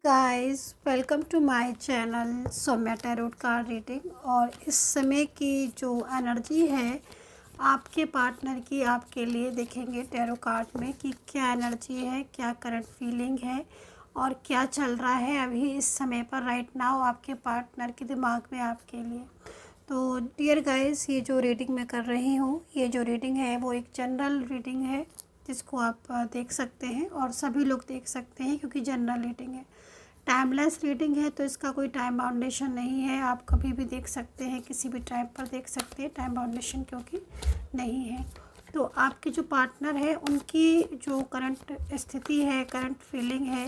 Guys, welcome to my channel Saumya tarot card reading. और इस समय की जो एनर्जी है आपके पार्टनर की, आपके लिए देखेंगे टैरो कार्ड में कि क्या एनर्जी है, क्या करंट फीलिंग है और क्या चल रहा है अभी इस समय पर राइट नाउ आपके पार्टनर के दिमाग में आपके लिए। तो डियर गाइस, ये जो रीडिंग मैं कर रही हूँ, ये जो रीडिंग है वो एक जनरल रीडिंग है जिसको आप देख सकते हैं और सभी लोग देख सकते हैं क्योंकि जनरल रीडिंग है। टाइमलेस रीडिंग है तो इसका कोई टाइम बाउंडेशन नहीं है, आप कभी भी देख सकते हैं, किसी भी टाइम पर देख सकते हैं, टाइम बाउंडेशन क्योंकि नहीं है। तो आपके जो पार्टनर है उनकी जो करंट स्थिति है, करंट फीलिंग है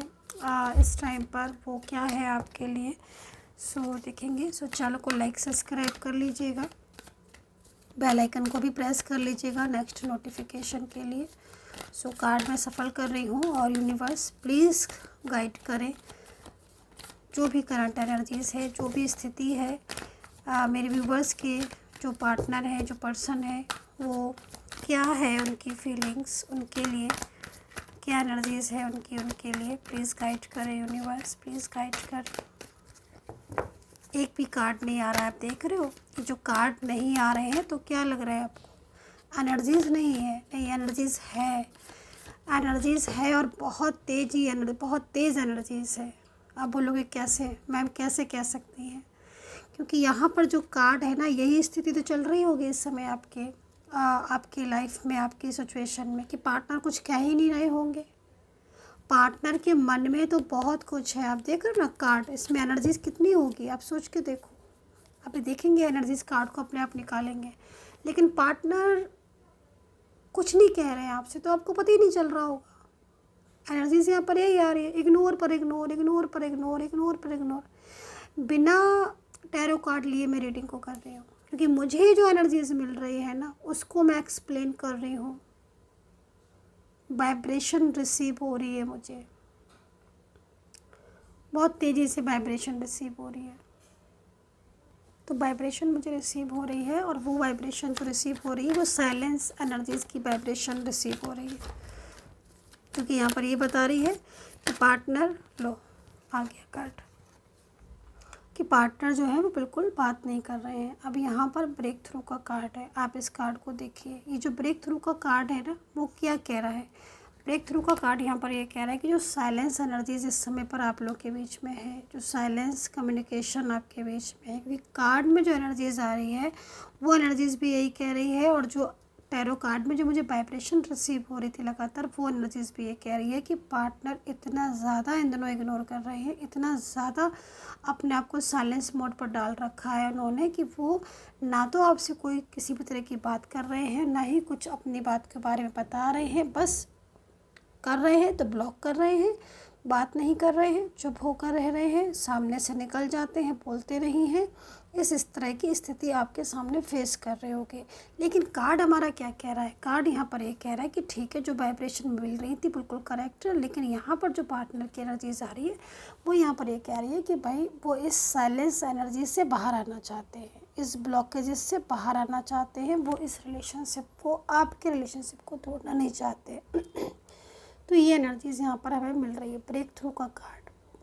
इस टाइम पर वो क्या है आपके लिए, देखेंगे। चैनल को लाइक सब्सक्राइब कर लीजिएगा, बेल आइकन को भी प्रेस कर लीजिएगा नेक्स्ट नोटिफिकेशन के लिए। कार्ड मैं सफल कर रही हूँ और यूनिवर्स प्लीज़ गाइड करें जो भी करंट एनर्जीज़ है, जो भी स्थिति है मेरे व्यूवर्स के जो पार्टनर है, जो पर्सन है, वो क्या है, उनकी फीलिंग्स, उनके लिए क्या एनर्जीज़ है उनके लिए प्लीज़ गाइड करें यूनिवर्स, प्लीज़ गाइड करें। एक भी कार्ड नहीं आ रहा है, आप देख रहे हो कि जो कार्ड नहीं आ रहे हैं तो क्या लग रहा है आपको? एनर्जीज़ नहीं है, नहीं एनर्जीज़ है, एनर्जीज़ है और बहुत तेज़ एनर्जीज़ है। आप बोलोगे कैसे मैम, कैसे कह सकती हैं? क्योंकि यहाँ पर जो कार्ड है ना, यही स्थिति तो चल रही होगी इस समय आपके लाइफ में, आपकी सिचुएशन में कि पार्टनर कुछ कह ही नहीं रहे होंगे। पार्टनर के मन में तो बहुत कुछ है। आप देख रहे हो ना कार्ड, इसमें एनर्जीज़ कितनी होगी आप सोच के देखो। अभी देखेंगे एनर्जीज़, कार्ड को अपने आप निकालेंगे, लेकिन पार्टनर कुछ नहीं कह रहे हैं आपसे तो आपको पता ही नहीं चल रहा होगा। एनर्जीज़ यहाँ पर यही आ रही है, इग्नोर पर इग्नोर, इग्नोर पर इग्नोर, इग्नोर पर इग्नोर। बिना टैरो कार्ड लिए मैं रीडिंग को कर रही हूँ क्योंकि मुझे जो एनर्जीज़ मिल रही है ना उसको मैं एक्सप्लेन कर रही हूँ। वाइब्रेशन रिसीव हो रही है, मुझे बहुत तेज़ी से वाइब्रेशन रिसीव हो रही है। तो वाइब्रेशन मुझे रिसीव हो रही है और वो वाइब्रेशन जो रिसीव हो रही है वो साइलेंस एनर्जीज़ की वाइब्रेशन रिसीव हो रही है। क्योंकि यहाँ पर ये बता रही है कि पार्टनर, लो आ गया कार्ड, कि पार्टनर जो है वो बिल्कुल बात नहीं कर रहे हैं। अब यहाँ पर ब्रेक थ्रू का कार्ड है, आप इस कार्ड को देखिए। ये जो ब्रेक थ्रू का कार्ड है ना, वो क्या कह रहा है? ब्रेक थ्रू का कार्ड यहाँ पर ये कह रहा है कि जो साइलेंस एनर्जीज इस समय पर आप लोग के बीच में है, जो साइलेंस कम्युनिकेशन आपके बीच में है, क्योंकि कार्ड में जो एनर्जीज़ आ रही है वो एनर्जीज़ भी यही कह रही है। और जो टैरो कार्ड में जो मुझे वाइब्रेशन रिसीव हो रही थी लगातार, वो एनर्जीज़ भी ये कह रही है कि पार्टनर इतना ज़्यादा इन दोनों इग्नोर कर रहे हैं, इतना ज़्यादा अपने आप को साइलेंस मोड पर डाल रखा है उन्होंने कि वो ना तो आपसे कोई किसी भी तरह की बात कर रहे हैं, ना ही कुछ अपनी बात के बारे में बता रहे हैं। बस कर रहे हैं तो ब्लॉक कर रहे हैं, बात नहीं कर रहे हैं, चुप होकर रह रहे हैं, सामने से निकल जाते हैं, बोलते नहीं हैं। इस तरह की स्थिति आपके सामने फेस कर रहे होगे। लेकिन कार्ड हमारा क्या कह रहा है? कार्ड यहाँ पर ये कह रहा है कि ठीक है, जो वाइब्रेशन मिल रही थी बिल्कुल करेक्ट है, लेकिन यहाँ पर जो पार्टनर की एनर्जीज आ रही है वो यहाँ पर ये कह रही है कि भाई वो इस साइलेंस एनर्जी से बाहर आना चाहते हैं, इस ब्लॉकेजेस से बाहर आना चाहते हैं। वो इस रिलेशनशिप को, आपके रिलेशनशिप को तोड़ना नहीं चाहते। तो ये एनर्जीज़ यहाँ पर हमें मिल रही है। ब्रेक थ्रू का कार्ड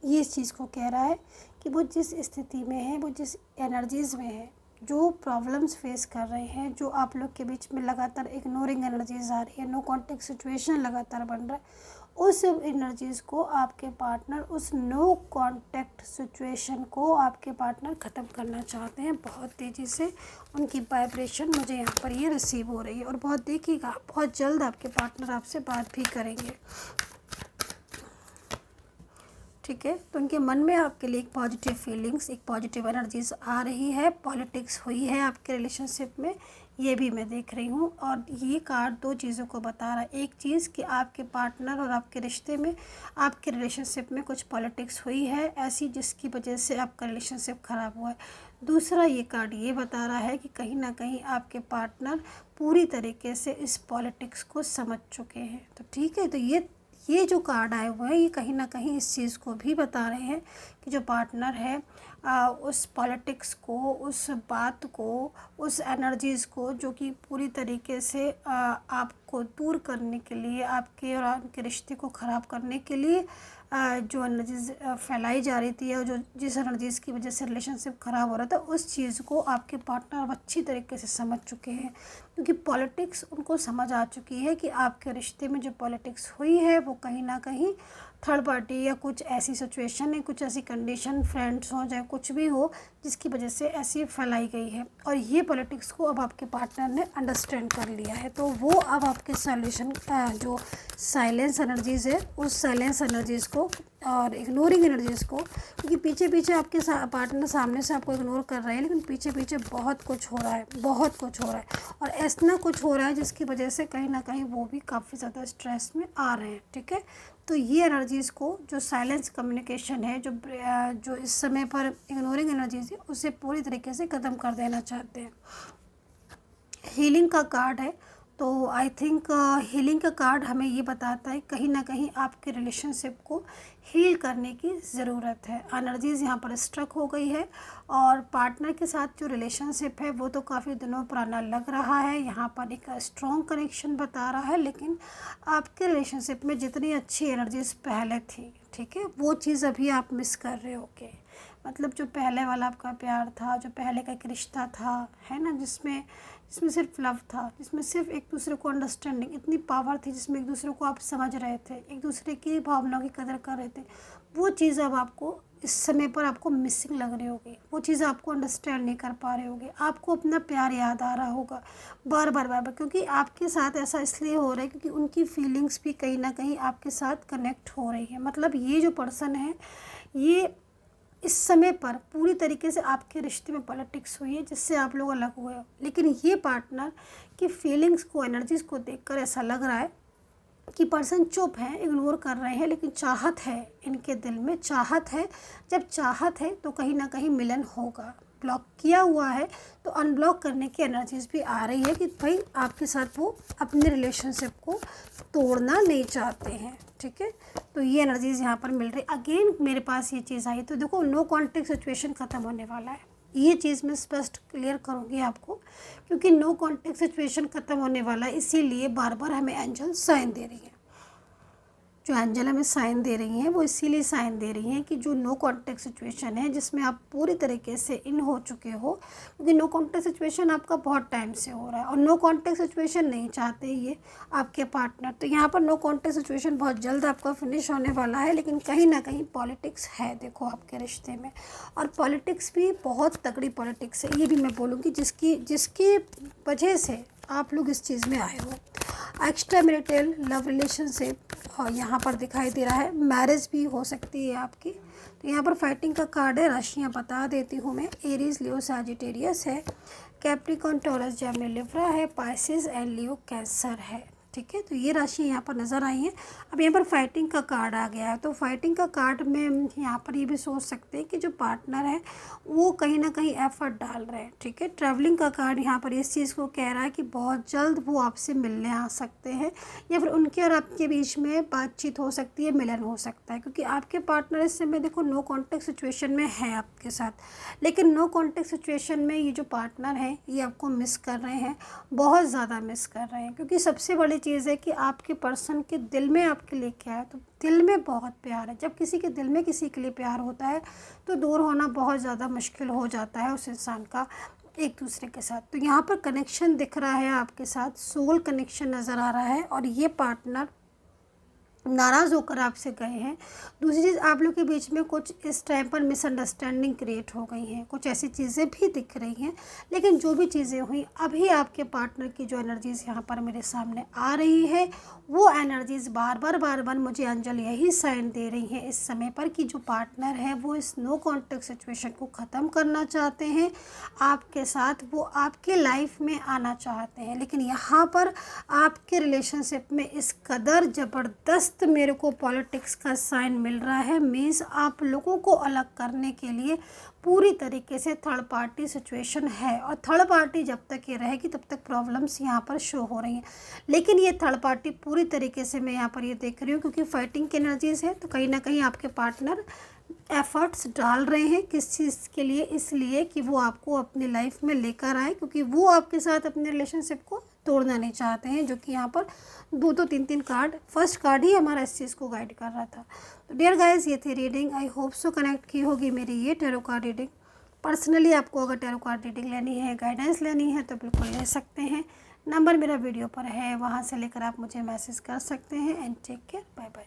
ये इस चीज़ को कह रहा है कि वो जिस स्थिति में है, वो जिस एनर्जीज़ में है, जो प्रॉब्लम्स फेस कर रहे हैं, जो आप लोग के बीच में लगातार इग्नोरिंग एनर्जीज़ आ रही है, नो कॉन्टेक्ट सिचुएशन लगातार बन रहा है, उस एनर्जीज़ को आपके पार्टनर, उस नो कॉन्टेक्ट सिचुएशन को आपके पार्टनर ख़त्म करना चाहते हैं बहुत तेज़ी से। उनकी वाइब्रेशन मुझे यहाँ पर ये रिसीव हो रही है और बहुत देखिएगा, बहुत जल्द आपके पार्टनर आपसे बात भी करेंगे, ठीक है। तो उनके मन में आपके लिए एक पॉजिटिव फीलिंग्स, एक पॉजिटिव एनर्जीज आ रही है। पॉलिटिक्स हुई है आपके रिलेशनशिप में, ये भी मैं देख रही हूँ। और ये कार्ड दो चीज़ों को बता रहा है। एक चीज़ कि आपके पार्टनर और आपके रिश्ते में, आपके रिलेशनशिप में कुछ पॉलिटिक्स हुई है ऐसी जिसकी वजह से आपका रिलेशनशिप ख़राब हुआ है। दूसरा ये कार्ड ये बता रहा है कि कहीं ना कहीं आपके पार्टनर पूरी तरीके से इस पॉलिटिक्स को समझ चुके हैं। तो ठीक है, तो ये जो कार्ड आए हुए हैं ये कहीं ना कहीं इस चीज़ को भी बता रहे हैं कि जो पार्टनर है उस पॉलिटिक्स को, उस बात को, उस एनर्जीज़ को जो कि पूरी तरीके से आपको दूर करने के लिए, आपके और उनके रिश्ते को ख़राब करने के लिए जो एनर्जीज़ फैलाई जा रही थी, और जो जिस एनर्जीज़ की वजह से रिलेशनशिप ख़राब हो रहा था, उस चीज़ को आपके पार्टनर अब अच्छी तरीके से समझ चुके हैं। क्योंकि पॉलिटिक्स उनको समझ आ चुकी है कि आपके रिश्ते में जो पॉलिटिक्स हुई है वो कहीं ना कहीं थर्ड पार्टी या कुछ ऐसी सिचुएशन है, कुछ ऐसी कंडीशन, फ्रेंड्स हो चाहे कुछ भी हो, जिसकी वजह से ऐसी फैलाई गई है। और ये पॉलिटिक्स को अब आपके पार्टनर ने अंडरस्टैंड कर लिया है, तो वो अब आपके सॉल्यूशन जो साइलेंस एनर्जीज़ है, उस साइलेंस एनर्जीज़ को और इग्नोरिंग एनर्जीज़ को, क्योंकि पीछे पीछे आपके पार्टनर सामने से आपको इग्नोर कर रहे हैं, लेकिन पीछे पीछे बहुत कुछ हो रहा है, बहुत कुछ हो रहा है, और ऐसा कुछ हो रहा है जिसकी वजह से कहीं ना कहीं वो भी काफ़ी ज़्यादा स्ट्रेस में आ रहे हैं। ठीक है, तो ये एनर्जीज़ को, जो साइलेंस कम्युनिकेशन है, जो इस समय पर इग्नोरिंग एनर्जीज़ है, उसे पूरी तरीके से ख़त्म कर देना चाहते हैं। हीलिंग का कार्ड है, तो आई थिंक हीलिंग का कार्ड हमें ये बताता है कहीं ना कहीं आपके रिलेशनशिप को हील करने की ज़रूरत है। एनर्जीज़ यहाँ पर स्ट्रक हो गई है, और पार्टनर के साथ जो रिलेशनशिप है वो तो काफ़ी दिनों पुराना लग रहा है, यहाँ पर एक स्ट्रॉन्ग कनेक्शन बता रहा है, लेकिन आपके रिलेशनशिप में जितनी अच्छी एनर्जीज़ पहले थी, ठीक है, वो चीज़ अभी आप मिस कर रहे होगे। मतलब जो पहले वाला आपका प्यार था, जो पहले का एक रिश्ता था, है ना, जिसमें सिर्फ लव था, जिसमें सिर्फ एक दूसरे को अंडरस्टैंडिंग, इतनी पावर थी, जिसमें एक दूसरे को आप समझ रहे थे, एक दूसरे की भावनाओं की कदर कर रहे थे, वो चीज़ अब आपको इस समय पर आपको मिसिंग लग रही होगी, वो चीज़ आपको अंडरस्टैंड नहीं कर पा रहे होगे, आपको अपना प्यार याद आ रहा होगा बार बार बार बार, क्योंकि आपके साथ ऐसा इसलिए हो रहा है क्योंकि उनकी फीलिंग्स भी कहीं ना कहीं आपके साथ कनेक्ट हो रही है। मतलब ये जो पर्सन है, ये इस समय पर पूरी तरीके से आपके रिश्ते में पॉलिटिक्स हुई है, जिससे आप लोग अलग हुए हो, लेकिन ये पार्टनर की फीलिंग्स को, एनर्जीज़ को देखकर ऐसा लग रहा है कि पर्सन चुप है, इग्नोर कर रहे हैं, लेकिन चाहत है, इनके दिल में चाहत है। जब चाहत है तो कहीं ना कहीं मिलन होगा। ब्लॉक किया हुआ है तो अनब्लॉक करने की एनर्जीज़ भी आ रही है कि भाई आपके साथ वो अपने रिलेशनशिप को तोड़ना नहीं चाहते हैं। ठीक है, तो ये एनर्जीज़ यहाँ पर मिल रही। अगेन मेरे पास ये चीज़ आई, तो देखो नो कॉन्टेक्ट सिचुएशन ख़त्म होने वाला है, ये चीज़ मैं स्पष्ट क्लियर करूँगी आपको, क्योंकि नो कॉन्टेक्ट सिचुएशन ख़त्म होने वाला है, इसीलिए बार बार हमें एंजल साइन दे रही है। जो एंजल हमें साइन दे रही हैं वो इसीलिए साइन दे रही हैं कि जो नो कॉन्टेक्ट सिचुएशन है, जिसमें आप पूरी तरीके से इन हो चुके हो, क्योंकि नो कॉन्टेक्ट सिचुएशन आपका बहुत टाइम से हो रहा है, और नो कॉन्टेक्ट सिचुएशन नहीं चाहते ये आपके पार्टनर। तो यहाँ पर नो कॉन्टेक्ट सिचुएशन बहुत जल्द आपका फिनिश होने वाला है, लेकिन कहीं ना कहीं पॉलिटिक्स है देखो आपके रिश्ते में, और पॉलिटिक्स भी बहुत तगड़ी पॉलिटिक्स है, ये भी मैं बोलूँगी, जिसकी वजह से आप लोग इस चीज़ में आए हो। एक्स्ट्रा मैरिटल लव रिलेशनशिप और यहाँ पर दिखाई दे रहा है, मैरिज भी हो सकती है आपकी। तो यहाँ पर फाइटिंग का कार्ड है, राशियाँ बता देती हूँ मैं। एरीज, लियो, सैजिटेरियस है, कैप्रिकॉर्न, टॉरस, जेमिनी, लिब्रा है, पाइसेस एंड लियो, कैंसर है। ठीक है, तो ये राशि यहाँ पर नज़र आई हैं। अब यहाँ पर फाइटिंग का कार्ड आ गया है, तो फाइटिंग का कार्ड में यहाँ पर ये भी सोच सकते हैं कि जो पार्टनर है वो कहीं ना कहीं एफर्ट डाल रहे हैं। ठीक है, ट्रैवलिंग का कार्ड यहाँ पर इस चीज़ को कह रहा है कि बहुत जल्द वो आपसे मिलने आ सकते हैं, या फिर उनके और आपके बीच में बातचीत हो सकती है, मिलन हो सकता है, क्योंकि आपके पार्टनर इस समय देखो नो कॉन्टेक्ट सिचुएशन में है आपके साथ, लेकिन नो कॉन्टेक्ट सिचुएशन में ये जो पार्टनर है ये आपको मिस कर रहे हैं, बहुत ज़्यादा मिस कर रहे हैं, क्योंकि सबसे बड़ी चीज़ है कि आपके पर्सन के दिल में आपके लिए क्या है, तो दिल में बहुत प्यार है। जब किसी के दिल में किसी के लिए प्यार होता है तो दूर होना बहुत ज़्यादा मुश्किल हो जाता है उस इंसान का एक दूसरे के साथ। तो यहाँ पर कनेक्शन दिख रहा है आपके साथ, सोल कनेक्शन नज़र आ रहा है, और ये पार्टनर नाराज़ होकर आपसे गए हैं। दूसरी चीज़, आप लोग के बीच में कुछ इस टाइम पर मिसअंडरस्टैंडिंग क्रिएट हो गई हैं, कुछ ऐसी चीज़ें भी दिख रही हैं, लेकिन जो भी चीज़ें हुई, अभी आपके पार्टनर की जो एनर्जीज़ यहाँ पर मेरे सामने आ रही है, वो एनर्जीज़ बार बार मुझे अंजल यही साइन दे रही हैं इस समय पर कि जो पार्टनर है वो इस नो कॉन्टेक्ट सिचुएशन को ख़त्म करना चाहते हैं आपके साथ, वो आपके लाइफ में आना चाहते हैं, लेकिन यहाँ पर आपके रिलेशनशिप में इस कदर ज़बरदस्त मेरे को पॉलिटिक्स का साइन मिल रहा है। मीन्स आप लोगों को अलग करने के लिए पूरी तरीके से थर्ड पार्टी सिचुएशन है, और थर्ड पार्टी जब तक ये रहेगी तब तक प्रॉब्लम्स यहाँ पर शो हो रही हैं, लेकिन ये थर्ड पार्टी पूरी तरीके से मैं यहाँ पर ये देख रही हूँ, क्योंकि फाइटिंग की एनर्जीज़ है, तो कहीं ना कहीं आपके पार्टनर एफ़र्ट्स डाल रहे हैं किस चीज़ के लिए, इसलिए कि वो आपको अपनी लाइफ में लेकर आए, क्योंकि वो आपके साथ अपने रिलेशनशिप को तोड़ना नहीं चाहते हैं, जो कि यहाँ पर 2-2 3-3 कार्ड, फर्स्ट कार्ड ही हमारा इस चीज़ को गाइड कर रहा था। तो डियर गाइस, ये थी reading. I hope so connect की होगी मेरी ये टैरो कार्ड रीडिंग। पर्सनली आपको अगर टैरो कार्ड रीडिंग लेनी है, गाइडेंस लेनी है, तो बिल्कुल ले सकते हैं। नंबर मेरा वीडियो पर है, वहाँ से लेकर आप मुझे मैसेज कर सकते हैं। And take care, bye bye.